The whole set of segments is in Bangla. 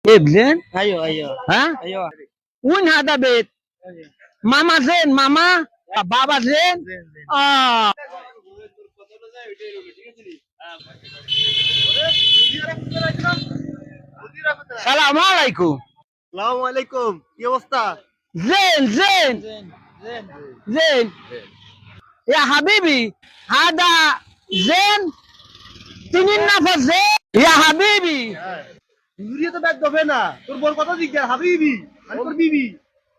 Eblen? ايوه ايوه Ha? ايوه Un hada bet. Mama Zen, mama. Baba Zen. Ah. Salam alaikum. আসসালামু আলাইকুম কি অবস্থা Zen, Zen, زين زين Zen. Ya habibi, hada Zen. Tinin nafas Zen. Ya habibi. হুজুরিয়া তো ব্যাগ দবে না তোর বল কথা জিজ্ঞাসা হাবিবি মানে তোর বিবি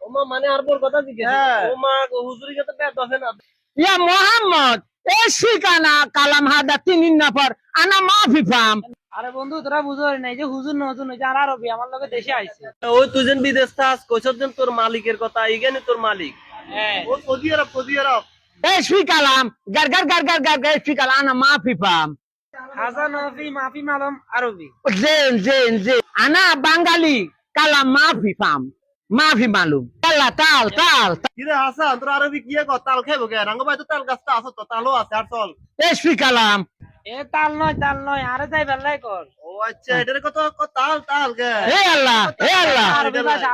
ওমা মানে আর বল কথা জিজ্ঞাসা ওমা হুজুরিয়া তো ব্যাগ দবে না Ya Muhammad. Eshikana kalam hada tinin nafar. Ana maafi fam. আরে বন্ধু তোরা বুঝো নাই যে হুজুর নতুন হইছে আর আরবি আমার লগে দেশে আইছে। ওই তুই যেন বিদেশ থাস কইছস যেন তোর মালিকের কথা ইগানি তোর মালিক হ্যাঁ ও সৌদি আরব Eshi kalam. Gar gar gar gar gar gar eshi kalam. Ana maafi fam. হাসান নফি মাফি মালম আরবি। Zen, Zen, Zen. Ana Bangali kalam maafi fam. Maafi malum. Tala tal tal. কিরে হাসান তোর আরবি কি কর তাল খাইবো কে রাঙ্গ ভাই তো তাল গাছটা আছে তো তালও আছে আর চল Eshi kalam. এ তাল নয় আরে যাই বেলাই কর। ও আচ্ছা এটার কত তাল তাল কে Hey Allah, hey Allah. আরবি ভাষা।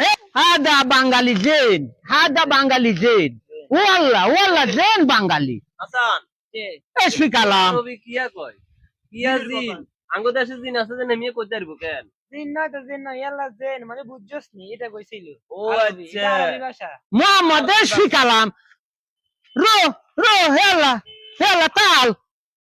Hey, hada Bangali Zen. Hada Bangali Zen. Wallah Zen Bangali. Hasan কে Eshi kalam. আরবি কিয়া কয় কিয়া জিন আঙ্গ দেশে জিন আছে যে নেমিয়ে কই যাইবো কেন জিন নয় তো জিন নয় ইয়াল্লা জেন মানে বুঝছস নি এটা কইছিল। ও আরবি, আচ্ছা। এটা আরবি ভাষা। Muhammad eshi kalam. Ro, hey Allah. Hey Allah tal.